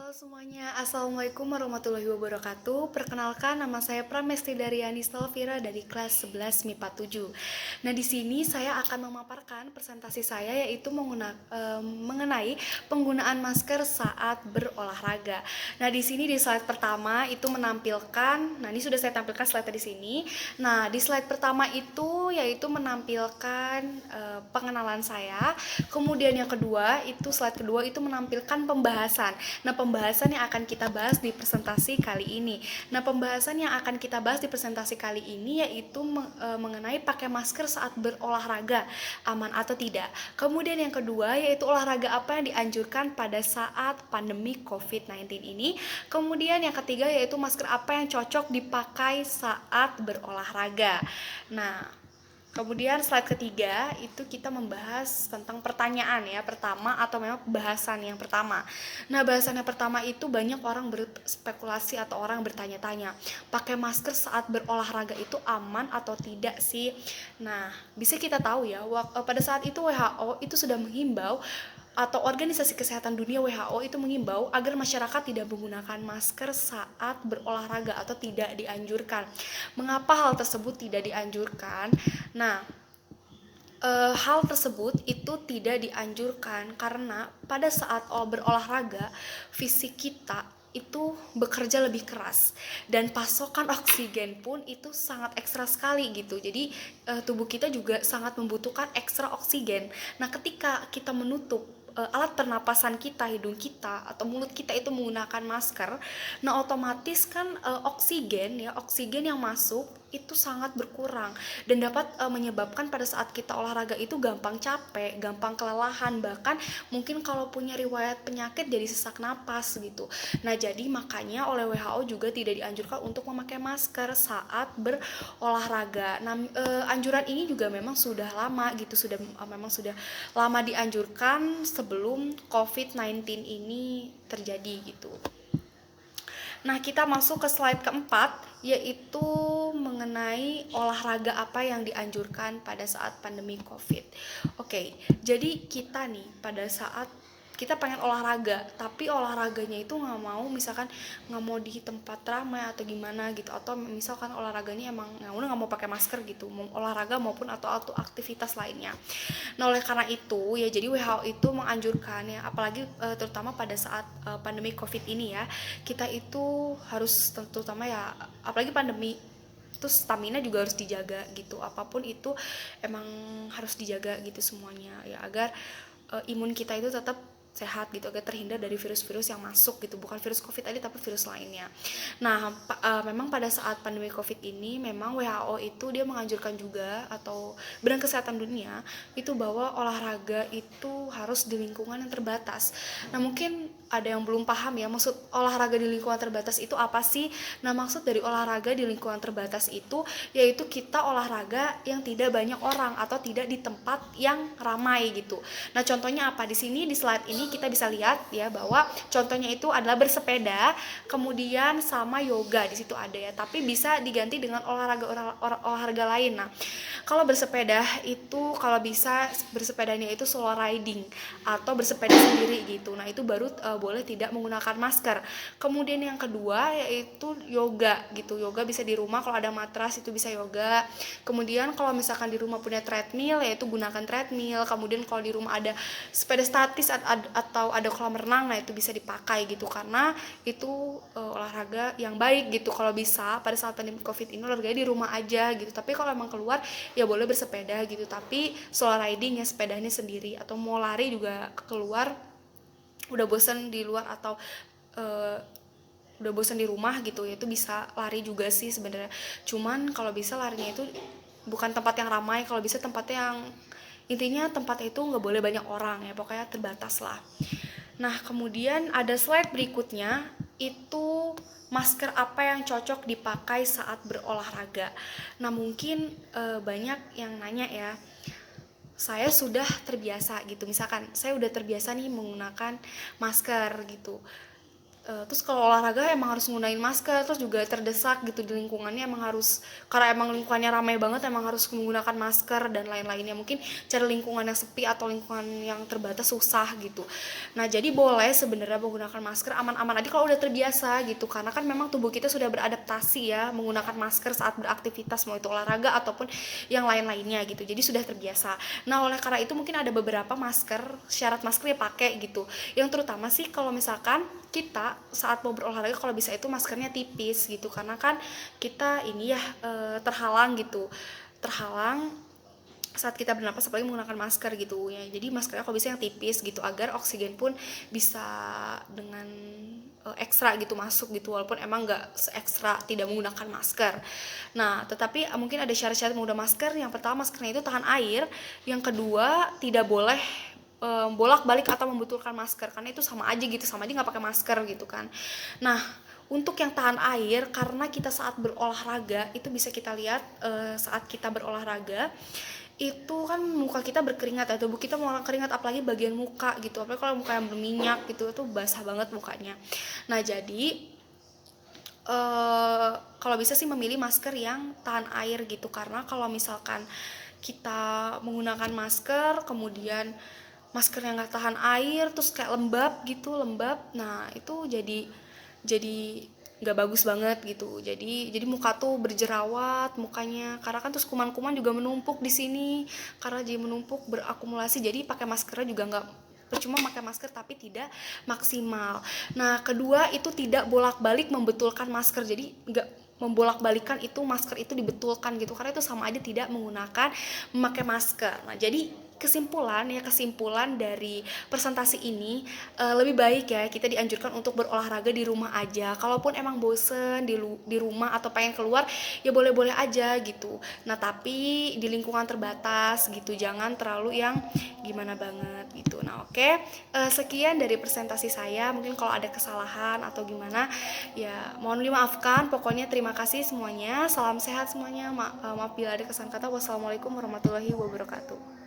Halo semuanya, Assalamualaikum warahmatullahi wabarakatuh. Perkenalkan, nama saya Pramesti Daryani Stalvira dari kelas 11 MIPA 7. Nah, di sini saya akan memaparkan presentasi saya yaitu mengenai penggunaan masker saat berolahraga. Nah, di sini di slide pertama itu menampilkan, nah ini sudah saya tampilkan slide di sini. Nah, di slide pertama itu yaitu menampilkan pengenalan saya. Kemudian yang kedua, itu slide kedua itu menampilkan pembahasan. Nah, pembahasan yang akan kita bahas di presentasi kali ini. Nah, pembahasan yang akan kita bahas di presentasi kali ini yaitu mengenai pakai masker saat berolahraga, aman atau tidak. Kemudian yang kedua yaitu olahraga apa yang dianjurkan pada saat pandemi COVID-19 ini. Kemudian yang ketiga yaitu masker apa yang cocok dipakai saat berolahraga. Nah, kemudian slide ketiga itu kita membahas tentang pertanyaan ya pertama atau memang bahasan yang pertama. Nah, bahasan yang pertama itu banyak orang berspekulasi atau orang bertanya-tanya, pakai masker saat berolahraga itu aman atau tidak sih? Nah, bisa kita tahu ya, pada saat itu WHO itu sudah menghimbau atau Organisasi Kesehatan Dunia WHO itu mengimbau agar masyarakat tidak menggunakan masker saat berolahraga atau tidak dianjurkan. Mengapa hal tersebut tidak dianjurkan? Nah, hal tersebut itu tidak dianjurkan karena pada saat berolahraga fisik kita itu bekerja lebih keras dan pasokan oksigen pun itu sangat ekstra sekali gitu. Jadi tubuh kita juga sangat membutuhkan ekstra oksigen. Nah, ketika kita menutup alat pernapasan kita, hidung kita atau mulut kita itu menggunakan masker, nah otomatis kan oksigen yang masuk itu sangat berkurang dan dapat menyebabkan pada saat kita olahraga itu gampang capek, gampang kelelahan, bahkan mungkin kalau punya riwayat penyakit jadi sesak napas gitu. Nah, jadi makanya oleh WHO juga tidak dianjurkan untuk memakai masker saat berolahraga. Nah, anjuran ini juga memang sudah lama gitu, memang sudah lama dianjurkan sebelum COVID-19 ini terjadi gitu. Nah, kita masuk ke slide keempat, yaitu mengenai olahraga apa yang dianjurkan pada saat pandemi COVID. Oke, jadi kita nih pada saat kita pengen olahraga, tapi olahraganya itu nggak mau di tempat ramai atau gimana gitu, atau misalkan olahraganya emang nggak mau pakai masker gitu, mau olahraga maupun atau aktivitas lainnya. Nah, oleh karena itu ya jadi WHO itu menganjurkan ya, apalagi terutama pada saat pandemi COVID ini ya, kita itu harus terutama ya apalagi pandemi terus stamina juga harus dijaga gitu, apapun itu emang harus dijaga gitu semuanya ya, agar imun kita itu tetap sehat gitu, agar terhindar dari virus-virus yang masuk gitu, bukan virus COVID tadi tapi virus lainnya. Nah, memang pada saat pandemi COVID ini memang WHO itu dia menganjurkan juga, atau Badan Kesehatan Dunia itu, bahwa olahraga itu harus di lingkungan yang terbatas. Nah, mungkin ada yang belum paham ya, maksud olahraga di lingkungan terbatas itu apa sih? Nah, maksud dari olahraga di lingkungan terbatas itu yaitu kita olahraga yang tidak banyak orang atau tidak di tempat yang ramai gitu. Nah, contohnya apa? Di sini di slide ini kita bisa lihat ya bahwa contohnya itu adalah bersepeda, kemudian sama yoga di situ ada ya. Tapi bisa diganti dengan olahraga lain. Nah, kalau bersepeda itu kalau bisa bersepedanya itu solo riding atau bersepeda sendiri gitu. Nah, itu baru boleh tidak menggunakan masker. Kemudian yang kedua yaitu yoga gitu. Yoga bisa di rumah, kalau ada matras itu bisa yoga. Kemudian kalau misalkan di rumah punya treadmill yaitu gunakan treadmill. Kemudian kalau di rumah ada sepeda statis atau ada kolam renang, nah itu bisa dipakai gitu, karena itu olahraga yang baik gitu. Kalau bisa pada saat pandemi COVID ini olahraganya di rumah aja gitu. Tapi kalau emang keluar ya boleh bersepeda gitu, tapi solo riding ya sepedanya sendiri. Atau mau lari juga keluar, udah bosan di luar atau udah bosan di rumah gitu ya, itu bisa lari juga sih sebenarnya. Cuman kalau bisa larinya itu bukan tempat yang ramai, kalau bisa tempatnya yang intinya tempatnya itu nggak boleh banyak orang ya, pokoknya terbatas lah. Nah, kemudian ada slide berikutnya itu masker apa yang cocok dipakai saat berolahraga. Nah, mungkin banyak yang nanya ya, saya sudah terbiasa gitu, misalkan saya udah terbiasa nih menggunakan masker gitu, Terus kalau olahraga emang harus nggunain masker, terus juga terdesak gitu di lingkungannya emang harus, karena emang lingkungannya ramai banget emang harus menggunakan masker dan lain-lainnya. Mungkin cari lingkungan yang sepi atau lingkungan yang terbatas susah gitu. Nah jadi boleh sebenarnya menggunakan masker aman-aman aja kalau udah terbiasa gitu, karena kan memang tubuh kita sudah beradaptasi ya menggunakan masker saat beraktivitas, mau itu olahraga ataupun yang lain-lainnya gitu, jadi sudah terbiasa. Nah oleh karena itu mungkin ada beberapa masker, syarat masker ya pakai gitu, yang terutama sih kalau misalkan kita saat mau berolahraga kalau bisa itu maskernya tipis gitu, karena kan kita ini ya terhalang gitu, terhalang saat kita bernapas apalagi menggunakan masker gitu ya. Jadi maskernya kalau bisa yang tipis gitu agar oksigen pun bisa dengan ekstra gitu masuk gitu, walaupun emang nggak ekstra tidak menggunakan masker. Nah tetapi mungkin ada syarat-syarat menggunakan masker. Yang pertama maskernya itu tahan air, yang kedua tidak boleh bolak-balik atau membetulkan masker, karena itu sama aja gitu, sama aja nggak pakai masker gitu kan. Nah untuk yang tahan air, karena kita saat berolahraga itu bisa kita lihat saat kita berolahraga itu kan muka kita berkeringat ya, tubuh kita mau keringat apalagi bagian muka gitu, apalagi kalau muka yang berminyak gitu itu basah banget mukanya. Nah jadi kalau bisa sih memilih masker yang tahan air gitu, karena kalau misalkan kita menggunakan masker kemudian masker yang nggak tahan air terus kayak lembab gitu, lembab, nah itu jadi nggak bagus banget gitu. Jadi muka tuh berjerawat mukanya, karena kan terus kuman-kuman juga menumpuk di sini, karena jadi menumpuk berakumulasi, jadi pakai maskernya juga nggak, percuma pakai masker tapi tidak maksimal. Nah kedua itu tidak bolak-balik membetulkan masker, jadi nggak membolak-balikan itu masker itu dibetulkan gitu, karena itu sama aja tidak menggunakan memakai masker. Nah jadi kesimpulan dari presentasi ini, lebih baik ya kita dianjurkan untuk berolahraga di rumah aja. Kalaupun emang bosen di rumah atau pengen keluar ya boleh-boleh aja gitu. Nah tapi di lingkungan terbatas gitu, jangan terlalu yang gimana banget gitu. Nah oke, sekian dari presentasi saya. Mungkin kalau ada kesalahan atau gimana ya mohon dimaafkan. Pokoknya terima kasih semuanya, salam sehat semuanya. Maaf bila ada kesalahan kata. Wassalamualaikum warahmatullahi wabarakatuh.